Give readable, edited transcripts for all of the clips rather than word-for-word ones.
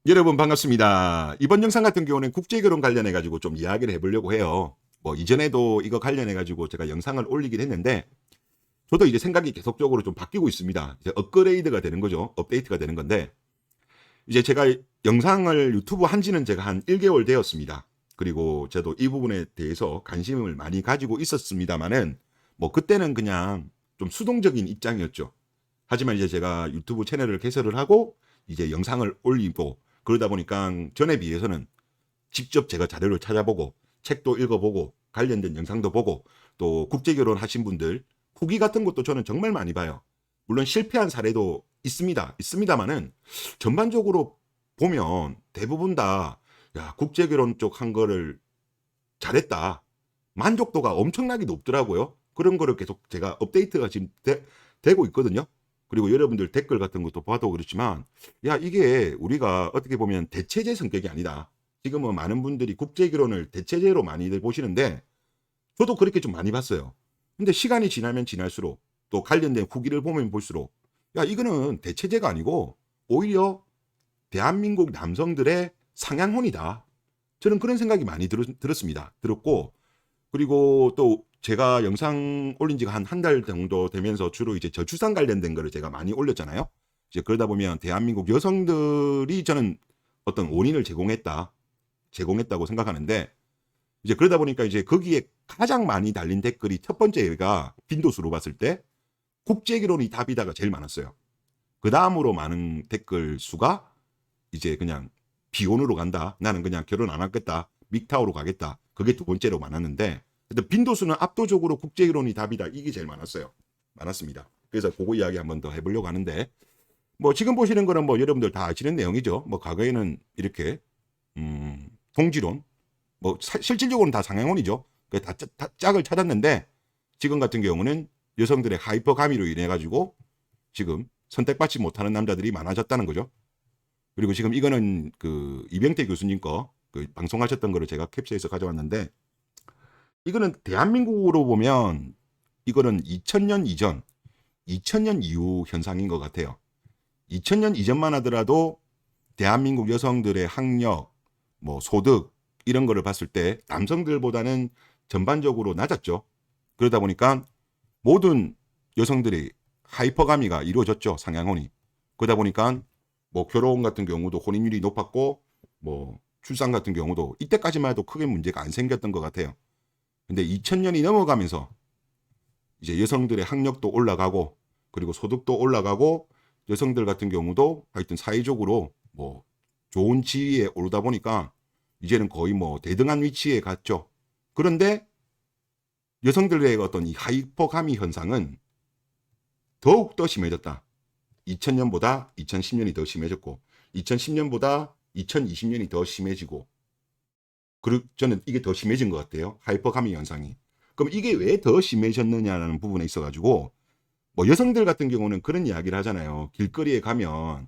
여러분 반갑습니다. 이번 영상 같은 경우는 국제결혼 관련해 가지고 좀 이야기를 해보려고 해요. 뭐 이전에도 이거 관련해 가지고 제가 영상을 올리긴 했는데 저도 이제 생각이 계속적으로 좀 바뀌고 있습니다. 이제 업그레이드가 되는 거죠. 업데이트가 되는 건데 이제 제가 영상을 유튜브 한 지는 제가 한 1개월 되었습니다. 그리고 저도 이 부분에 대해서 관심을 많이 가지고 있었습니다만은 뭐 그때는 그냥 좀 수동적인 입장이었죠. 하지만 이제 제가 유튜브 채널을 개설을 하고 이제 영상을 올리고 그러다 보니까 전에 비해서는 직접 제가 자료를 찾아보고 책도 읽어보고 관련된 영상도 보고 또 국제결혼 하신 분들 후기 같은 것도 저는 정말 많이 봐요. 물론 실패한 사례도 있습니다만은 전반적으로 보면 대부분 다 야, 국제결혼 쪽 한 거를 잘했다. 만족도가 엄청나게 높더라고요. 그런 거를 계속 제가 업데이트가 지금 되고 있거든요. 그리고 여러분들 댓글 같은 것도 봐도 그렇지만 야 이게 우리가 어떻게 보면 대체제 성격이 아니다. 지금은 많은 분들이 국제결혼을 대체제로 많이들 보시는데 저도 그렇게 좀 많이 봤어요. 근데 시간이 지나면 지날수록 또 관련된 후기를 보면 볼수록 야 이거는 대체제가 아니고 오히려 대한민국 남성들의 상향혼이다. 저는 그런 생각이 많이 들었습니다. 들었고 그리고 또 제가 영상 올린 지가 한 달 정도 되면서 주로 이제 저출산 관련된 거를 제가 많이 올렸잖아요. 이제 그러다 보면 대한민국 여성들이 저는 어떤 원인을 제공했다고 생각하는데 이제 그러다 보니까 이제 거기에 가장 많이 달린 댓글이 첫 번째가 빈도수로 봤을 때 국제결혼이 답이다가 제일 많았어요. 그 다음으로 많은 댓글 수가 이제 그냥 비혼으로 간다. 나는 그냥 결혼 안 하겠다. 믹타오로 가겠다. 그게 두 번째로 많았는데 근데 빈도수는 압도적으로 국제결혼이 답이다. 이게 제일 많았습니다. 그래서 그거 이야기 한번 더 해보려고 하는데 뭐 지금 보시는 거는 뭐 여러분들 다 아시는 내용이죠. 뭐 과거에는 이렇게 동지론 뭐 실질적으로는 다 상향혼이죠. 다 짝을 찾았는데 지금 같은 경우는 여성들의 하이퍼 가미로 인해 가지고 지금 선택받지 못하는 남자들이 많아졌다는 거죠. 그리고 지금 이거는 그 이병태 교수님 거 그 방송하셨던 거를 제가 캡처해서 가져왔는데 이거는 대한민국으로 보면 이거는 2000년 이전, 2000년 이후 현상인 것 같아요. 2000년 이전만 하더라도 대한민국 여성들의 학력, 뭐 소득 이런 거를 봤을 때 남성들보다는 전반적으로 낮았죠. 그러다 보니까 모든 여성들이 하이퍼가미가 이루어졌죠. 상향혼이. 그러다 보니까 뭐 결혼 같은 경우도 혼인율이 높았고 뭐 출산 같은 경우도 이때까지만 해도 크게 문제가 안 생겼던 것 같아요. 근데 2000년이 넘어가면서 이제 여성들의 학력도 올라가고 그리고 소득도 올라가고 여성들 같은 경우도 하여튼 사회적으로 뭐 좋은 지위에 오르다 보니까 이제는 거의 뭐 대등한 위치에 갔죠. 그런데 여성들의 어떤 이 하이퍼가미 현상은 더욱 더 심해졌다. 2000년보다 2010년이 더 심해졌고 2010년보다 2020년이 더 심해지고 저는 이게 더 심해진 것 같아요. 하이퍼가미 현상이. 그럼 이게 왜 더 심해졌느냐라는 부분에 있어가지고 뭐 여성들 같은 경우는 그런 이야기를 하잖아요. 길거리에 가면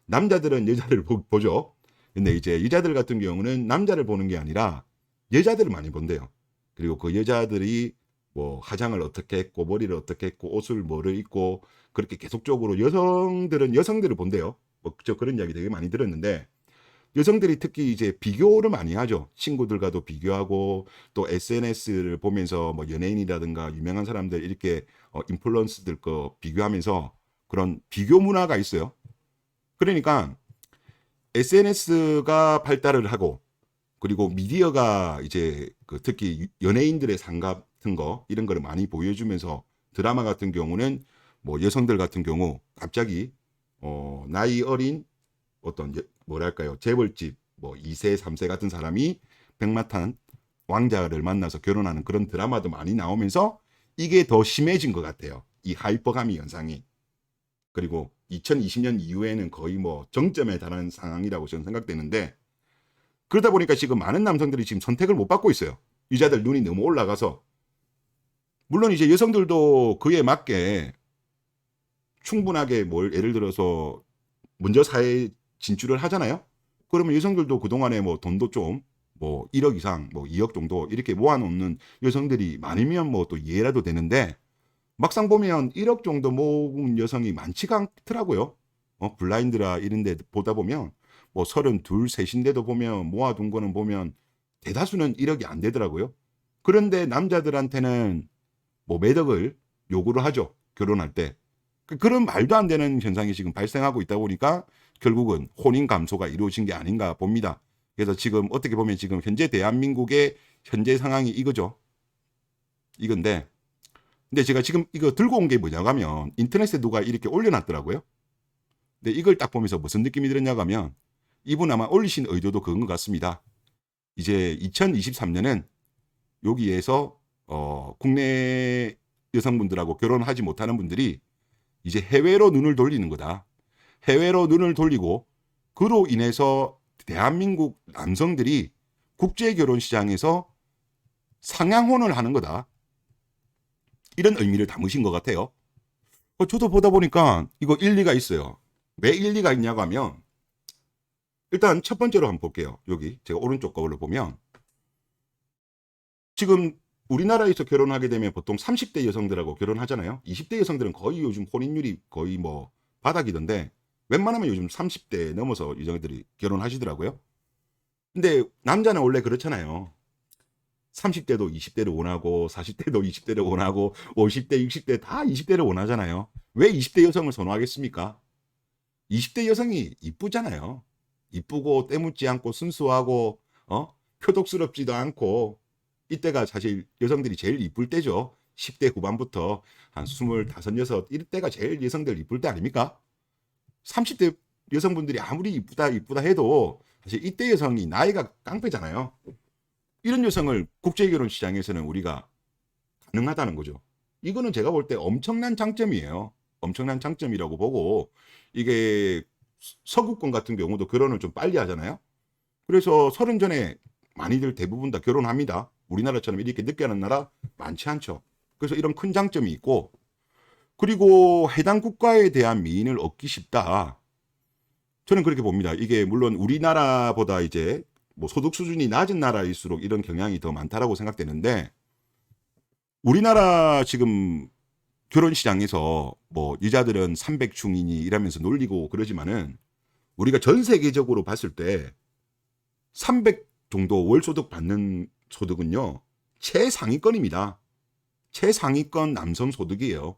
남자들은 여자를 보죠. 근데 이제 여자들 같은 경우는 남자를 보는 게 아니라 여자들을 많이 본대요. 그리고 그 여자들이 뭐 화장을 어떻게 했고 머리를 어떻게 했고 옷을 뭐를 입고 그렇게 계속적으로 여성들은 여성들을 본대요. 뭐 저 그런 이야기 되게 많이 들었는데 여성들이 특히 이제 비교를 많이 하죠. 친구들과도 비교하고 또 SNS를 보면서 뭐 연예인이라든가 유명한 사람들 이렇게 인플루언스들 거 비교하면서 그런 비교 문화가 있어요. 그러니까 SNS가 발달을 하고 그리고 미디어가 이제 그 특히 연예인들의 삶 같은 거 이런 거를 많이 보여주면서 드라마 같은 경우는 뭐 여성들 같은 경우 갑자기 나이 어린 어떤 뭐랄까요 재벌집 뭐 2세 3세 같은 사람이 백마탄 왕자를 만나서 결혼하는 그런 드라마도 많이 나오면서 이게 더 심해진 것 같아요. 이 하이퍼가미 현상이. 그리고 2020년 이후에는 거의 뭐 정점에 달하는 상황이라고 저는 생각되는데 그러다 보니까 지금 많은 남성들이 지금 선택을 못 받고 있어요. 여자들 눈이 너무 올라가서 물론 이제 여성들도 그에 맞게 충분하게 뭘 예를 들어서 먼저 사회에 진출을 하잖아요. 그러면 여성들도 그동안에 뭐 돈도 좀 뭐 1억 이상 뭐 2억 정도 이렇게 모아놓는 여성들이 많으면 뭐 또 이해라도 되는데 막상 보면 1억 정도 모은 여성이 많지가 않더라고요. 블라인드라 이런 데 보다 보면 뭐 32, 셋인데도 보면 모아둔 거는 보면 대다수는 1억이 안 되더라고요. 그런데 남자들한테는 뭐 매덕을 요구를 하죠. 결혼할 때. 그런 말도 안 되는 현상이 지금 발생하고 있다 보니까 결국은 혼인 감소가 이루어진 게 아닌가 봅니다. 그래서 지금 어떻게 보면 지금 현재 대한민국의 현재 상황이 이거죠. 이건데, 근데 제가 지금 이거 들고 온 게 뭐냐고 하면 인터넷에 누가 이렇게 올려놨더라고요. 근데 이걸 딱 보면서 무슨 느낌이 들었냐고 하면 이분 아마 올리신 의도도 그런 것 같습니다. 이제 2023년은 여기에서 국내 여성분들하고 결혼하지 못하는 분들이 이제 해외로 눈을 돌리는 거다. 해외로 눈을 돌리고 그로 인해서 대한민국 남성들이 국제 결혼 시장에서 상향혼을 하는 거다. 이런 의미를 담으신 것 같아요. 저도 보다 보니까 이거 일리가 있어요. 왜 일리가 있냐고 하면 일단 첫 번째로 한번 볼게요. 여기 제가 오른쪽 거울로 보면 지금 우리나라에서 결혼하게 되면 보통 30대 여성들하고 결혼하잖아요. 20대 여성들은 거의 요즘 혼인율이 거의 뭐 바닥이던데 웬만하면 요즘 30대 넘어서 여성들이 결혼하시더라고요. 근데 남자는 원래 그렇잖아요. 30대도 20대를 원하고 40대도 20대를 원하고 50대 60대 다 20대를 원하잖아요. 왜 20대 여성을 선호하겠습니까? 20대 여성이 이쁘잖아요. 이쁘고 때묻지 않고 순수하고 표독스럽지도 않고 이때가 사실 여성들이 제일 이쁠 때죠. 10대 후반부터 한 25, 6 이때가 제일 여성들 이쁠 때 아닙니까? 30대 여성분들이 아무리 이쁘다 해도 사실 이때 여성이 나이가 깡패잖아요. 이런 여성을 국제결혼 시장에서는 우리가 가능하다는 거죠. 이거는 제가 볼 때 엄청난 장점이에요. 엄청난 장점이라고 보고 이게 서구권 같은 경우도 결혼을 좀 빨리 하잖아요. 그래서 30 전에 많이들 대부분 다 결혼합니다. 우리나라처럼 이렇게 늦게 하는 나라 많지 않죠. 그래서 이런 큰 장점이 있고 그리고 해당 국가에 대한 미인을 얻기 쉽다. 저는 그렇게 봅니다. 이게 물론 우리나라보다 이제 뭐 소득 수준이 낮은 나라일수록 이런 경향이 더 많다라고 생각되는데 우리나라 지금 결혼 시장에서 뭐 여자들은 300충이니 이러면서 놀리고 그러지만은 우리가 전 세계적으로 봤을 때 300 정도 월 소득 받는 소득은요 최상위권입니다. 최상위권 남성 소득이에요.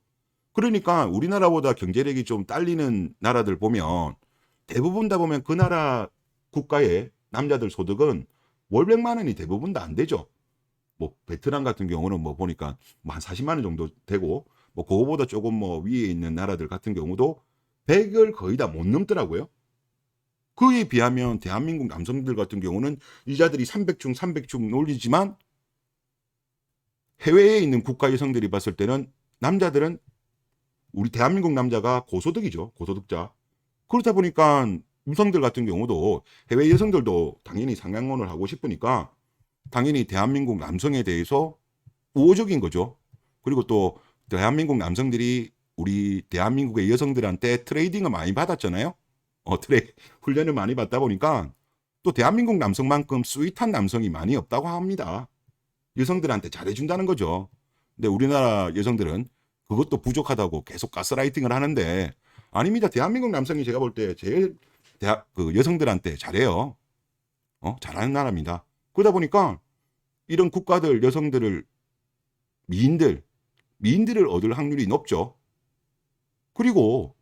그러니까 우리나라보다 경제력이 좀 딸리는 나라들 보면 대부분 다 보면 그 나라 국가의 남자들 소득은 월 100만 원이 대부분 다 안 되죠. 뭐 베트남 같은 경우는 뭐 보니까 한 40만 원 정도 되고 뭐 그거보다 조금 뭐 위에 있는 나라들 같은 경우도 100을 거의 다 못 넘더라고요. 그에 비하면 대한민국 남성들 같은 경우는 여자들이 300충 놀리지만 해외에 있는 국가 여성들이 봤을 때는 남자들은 우리 대한민국 남자가 고소득이죠. 고소득자. 그렇다 보니까 여성들 같은 경우도 해외 여성들도 당연히 상향혼을 하고 싶으니까 당연히 대한민국 남성에 대해서 우호적인 거죠. 그리고 또 대한민국 남성들이 우리 대한민국의 여성들한테 트레이딩을 많이 받았잖아요. 훈련을 많이 받다 보니까 또 대한민국 남성만큼 스윗한 남성이 많이 없다고 합니다. 여성들한테 잘해준다는 거죠. 근데 우리나라 여성들은 그것도 부족하다고 계속 가스라이팅을 하는데 아닙니다. 대한민국 남성이 제가 볼 때 제일 그 여성들한테 잘해요. 잘하는 나라입니다. 그러다 보니까 이런 국가들 여성들을 미인들을 얻을 확률이 높죠. 그리고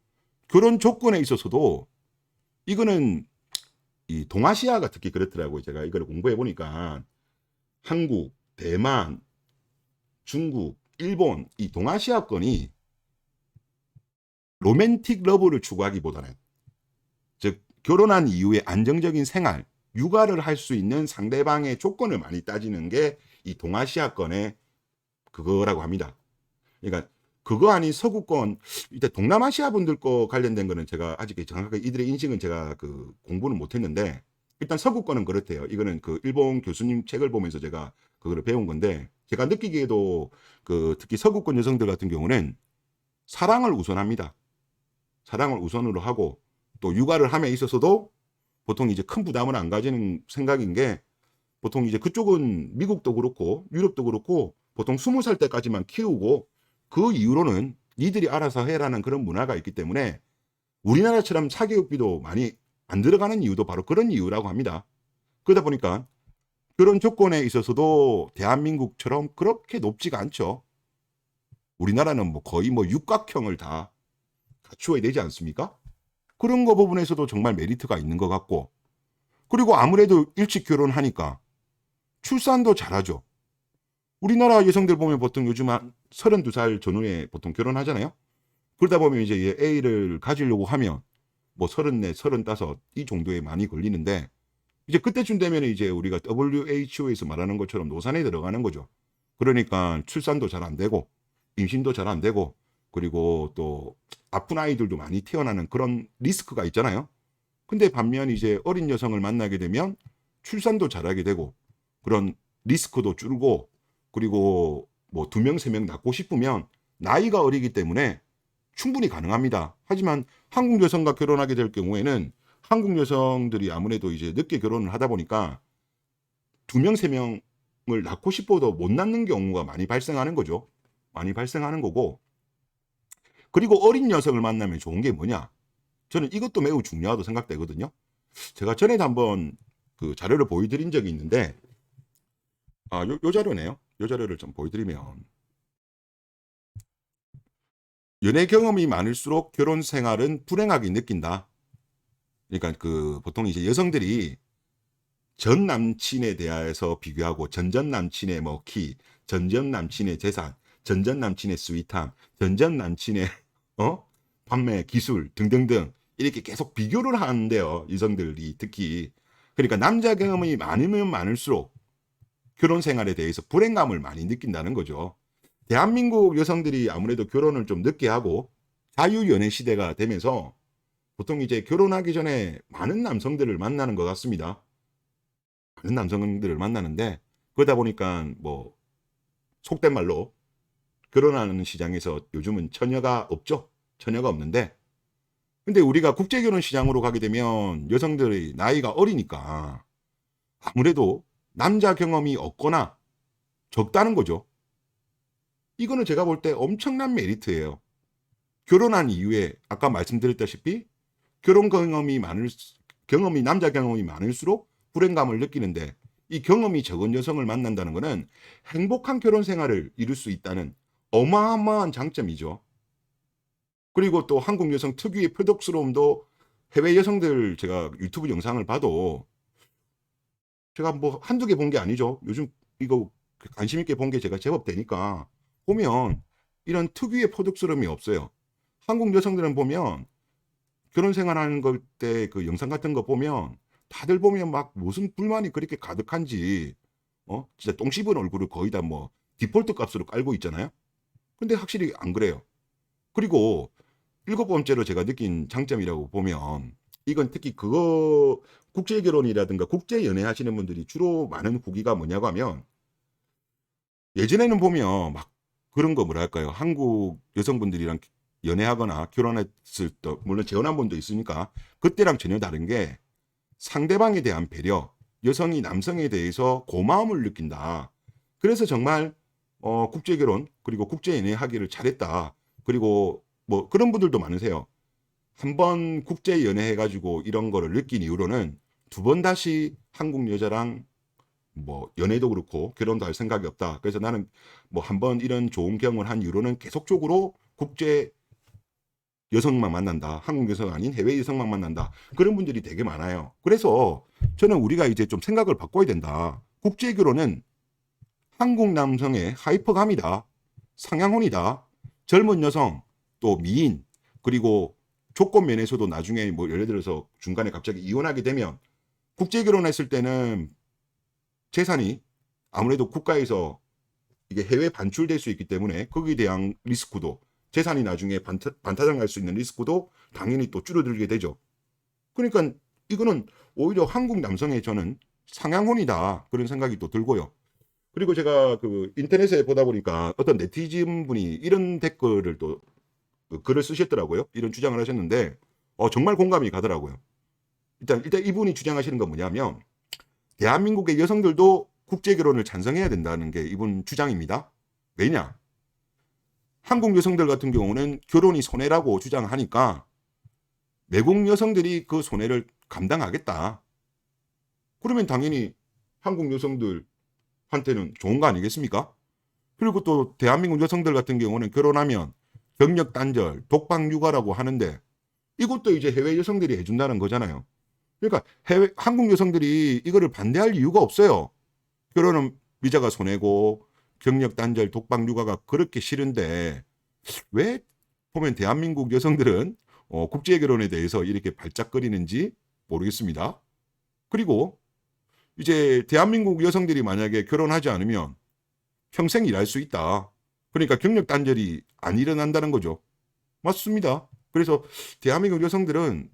그런 조건에 있어서도 이거는 이 동아시아가 특히 그렇더라고요. 제가 이걸 공부해 보니까 한국, 대만, 중국, 일본 이 동아시아권이 로맨틱 러브를 추구하기보다는 즉 결혼한 이후에 안정적인 생활, 육아를 할 수 있는 상대방의 조건을 많이 따지는 게 이 동아시아권의 그거라고 합니다. 그러니까 그거 아닌 서구권, 일단 동남아시아 분들 거 관련된 거는 제가 아직 정확하게 이들의 인식은 제가 그 공부는 못했는데 일단 서구권은 그렇대요. 이거는 그 일본 교수님 책을 보면서 제가 그거를 배운 건데 제가 느끼기에도 그 특히 서구권 여성들 같은 경우는 사랑을 우선합니다. 사랑을 우선으로 하고 또 육아를 함에 있어서도 보통 이제 큰 부담을 안 가지는 생각인 게 보통 이제 그쪽은 미국도 그렇고 유럽도 그렇고 보통 20살 때까지만 키우고 그 이후로는 니들이 알아서 해라는 그런 문화가 있기 때문에 우리나라처럼 사교육비도 많이 안 들어가는 이유도 바로 그런 이유라고 합니다. 그러다 보니까 결혼 조건에 있어서도 대한민국처럼 그렇게 높지가 않죠. 우리나라는 뭐 거의 뭐 육각형을 다 갖추어야 되지 않습니까? 그런 거 부분에서도 정말 메리트가 있는 것 같고, 그리고 아무래도 일찍 결혼하니까 출산도 잘하죠. 우리나라 여성들 보면 보통 요즘 한 32살 전후에 보통 결혼하잖아요. 그러다 보면 이제 A를 가지려고 하면 뭐 34, 35 이 정도에 많이 걸리는데, 이제 그때쯤 되면 이제 우리가 WHO에서 말하는 것처럼 노산에 들어가는 거죠. 그러니까 출산도 잘 안 되고 임신도 잘 안 되고, 그리고 또 아픈 아이들도 많이 태어나는 그런 리스크가 있잖아요. 근데 반면 이제 어린 여성을 만나게 되면 출산도 잘하게 되고 그런 리스크도 줄고, 그리고 뭐 2명, 3명 낳고 싶으면 나이가 어리기 때문에 충분히 가능합니다. 하지만 한국 여성과 결혼하게 될 경우에는 한국 여성들이 아무래도 이제 늦게 결혼을 하다 보니까 2명, 3명을 낳고 싶어도 못 낳는 경우가 많이 발생하는 거죠. 많이 발생하는 거고, 그리고 어린 여성을 만나면 좋은 게 뭐냐? 저는 이것도 매우 중요하다고 생각되거든요. 제가 전에도 한번 그 자료를 보여드린 적이 있는데, 요 자료네요. 요 자료를 좀 보여드리면, 연애 경험이 많을수록 결혼 생활은 불행하게 느낀다. 그러니까 그 보통 이제 여성들이 전 남친에 대해서 비교하고 전전 남친의 뭐 키, 전전 남친의 재산, 전전 남친의 스윗함, 전전 남친의 판매 기술 등등등 이렇게 계속 비교를 하는데요. 여성들이 특히. 그러니까 남자 경험이 많으면 많을수록 결혼 생활에 대해서 불행감을 많이 느낀다는 거죠. 대한민국 여성들이 아무래도 결혼을 좀 늦게 하고 자유연애 시대가 되면서 보통 이제 결혼하기 전에 많은 남성들을 만나는 것 같습니다. 많은 남성들을 만나는데, 그러다 보니까 뭐 속된 말로 결혼하는 시장에서 요즘은 처녀가 없죠. 처녀가 없는데, 근데 우리가 국제결혼 시장으로 가게 되면 여성들의 나이가 어리니까 아무래도 남자 경험이 없거나 적다는 거죠. 이거는 제가 볼 때 엄청난 메리트예요. 결혼한 이후에 아까 말씀드렸다시피 결혼 경험이 남자 경험이 많을수록 불행감을 느끼는데, 이 경험이 적은 여성을 만난다는 것은 행복한 결혼 생활을 이룰 수 있다는 어마어마한 장점이죠. 그리고 또 한국 여성 특유의 표독스러움도 해외 여성들 제가 유튜브 영상을 봐도, 제가 뭐 한두 개 본 게 아니죠. 요즘 이거 관심 있게 본 게 제가 제법 되니까 보면 이런 특유의 표독스러움이 없어요. 한국 여성들은 보면 결혼 생활하는 걸 때 그 영상 같은 거 보면 다들 보면 막 무슨 불만이 그렇게 가득한지 진짜 똥 씹은 얼굴을 거의 다 뭐 디폴트 값으로 깔고 있잖아요. 근데 확실히 안 그래요. 그리고 7번째로 제가 느낀 장점이라고 보면, 이건 특히 그거 국제 결혼이라든가 국제 연애 하시는 분들이 주로 많은 후기가 뭐냐고 하면, 예전에는 보면 막 그런 거 뭐랄까요, 한국 여성분들이랑 연애하거나 결혼했을 때 물론 재혼한 분도 있으니까 그때랑 전혀 다른 게 상대방에 대한 배려, 여성이 남성에 대해서 고마움을 느낀다. 그래서 정말 국제 결혼 그리고 국제 연애 하기를 잘했다. 그리고 뭐 그런 분들도 많으세요. 한 번 국제 연애 해가지고 이런 거를 느낀 이후로는 2번 다시 한국 여자랑 뭐 연애도 그렇고 결혼도 할 생각이 없다. 그래서 나는 뭐 한 번 이런 좋은 경험을 한 이후로는 계속적으로 국제 여성만 만난다. 한국 여성 아닌 해외 여성만 만난다. 그런 분들이 되게 많아요. 그래서 저는 우리가 이제 좀 생각을 바꿔야 된다. 국제 결혼은 한국 남성의 하이퍼감이다. 상향혼이다. 젊은 여성, 또 미인, 그리고 조건 면에서도 나중에 뭐 예를 들어서 중간에 갑자기 이혼하게 되면 국제 결혼했을 때는 재산이 아무래도 국가에서 이게 해외 반출될 수 있기 때문에 거기에 대한 리스크도, 재산이 나중에 반타작할 수 있는 리스크도 당연히 또 줄어들게 되죠. 그러니까 이거는 오히려 한국 남성의 저는 상향혼이다. 그런 생각이 또 들고요. 그리고 제가 그 인터넷에 보다 보니까 어떤 네티즌 분이 이런 댓글을 또 글을 쓰셨더라고요. 이런 주장을 하셨는데 정말 공감이 가더라고요. 일단 이분이 주장하시는 건 뭐냐면, 대한민국의 여성들도 국제 결혼을 찬성해야 된다는 게 이분 주장입니다. 왜냐? 한국 여성들 같은 경우는 결혼이 손해라고 주장하니까 외국 여성들이 그 손해를 감당하겠다. 그러면 당연히 한국 여성들한테는 좋은 거 아니겠습니까? 그리고 또 대한민국 여성들 같은 경우는 결혼하면 경력 단절, 독방 육아라고 하는데 이것도 이제 해외 여성들이 해준다는 거잖아요. 그러니까 한국 여성들이 이거를 반대할 이유가 없어요. 결혼은 비자가 손해고 경력 단절, 독방 육아가 그렇게 싫은데 왜 보면 대한민국 여성들은 국제 결혼에 대해서 이렇게 발작거리는지 모르겠습니다. 그리고 이제 대한민국 여성들이 만약에 결혼하지 않으면 평생 일할 수 있다. 그러니까 경력 단절이 안 일어난다는 거죠. 맞습니다. 그래서 대한민국 여성들은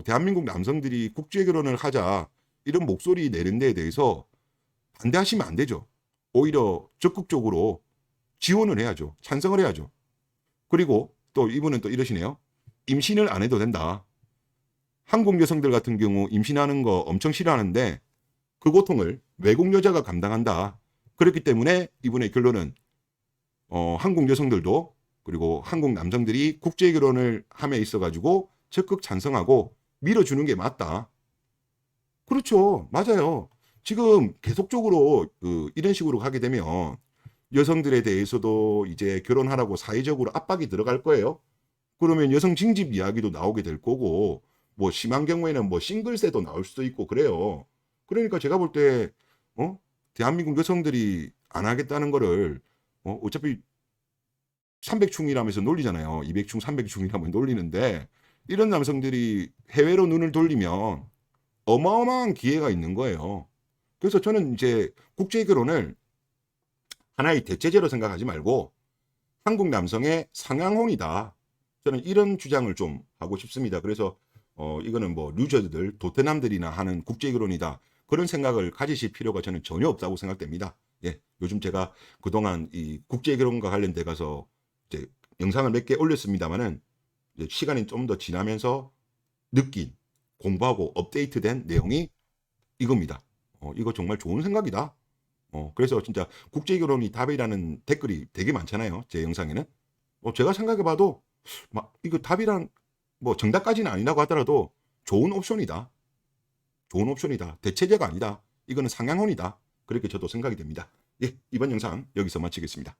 대한민국 남성들이 국제 결혼을 하자 이런 목소리 내는 데에 대해서 반대하시면 안 되죠. 오히려 적극적으로 지원을 해야죠. 찬성을 해야죠. 그리고 또 이분은 또 이러시네요. 임신을 안 해도 된다. 한국 여성들 같은 경우 임신하는 거 엄청 싫어하는데 그 고통을 외국 여자가 감당한다. 그렇기 때문에 이분의 결론은 한국 여성들도 그리고 한국 남성들이 국제 결혼을 함에 있어 가지고 적극 찬성하고 밀어주는 게 맞다. 그렇죠. 맞아요. 지금 계속적으로 이런 식으로 하게 되면 여성들에 대해서도 이제 결혼하라고 사회적으로 압박이 들어갈 거예요. 그러면 여성 징집 이야기도 나오게 될 거고 뭐 심한 경우에는 뭐 싱글세도 나올 수도 있고 그래요. 그러니까 제가 볼 때 대한민국 여성들이 안 하겠다는 거를 어차피 300충이라면서 놀리잖아요. 200충, 300충이라면 놀리는데 이런 남성들이 해외로 눈을 돌리면 어마어마한 기회가 있는 거예요. 그래서 저는 이제 국제 결혼을 하나의 대체제로 생각하지 말고 한국 남성의 상향혼이다. 저는 이런 주장을 좀 하고 싶습니다. 그래서 이거는 뭐 루저들, 도태남들이나 하는 국제 결혼이다. 그런 생각을 가지실 필요가 저는 전혀 없다고 생각됩니다. 예, 요즘 제가 그동안 이 국제 결혼과 관련돼 가서 이제 영상을 몇 개 올렸습니다만은 시간이 좀 더 지나면서 느낀 공부하고 업데이트된 내용이 이겁니다. 이거 정말 좋은 생각이다. 그래서 진짜 국제 결혼이 답이라는 댓글이 되게 많잖아요. 제 영상에는. 제가 생각해봐도 막 이거 답이란 뭐 정답까지는 아니라고 하더라도 좋은 옵션이다. 좋은 옵션이다. 대체제가 아니다. 이거는 상향혼이다. 그렇게 저도 생각이 됩니다. 예, 이번 영상 여기서 마치겠습니다.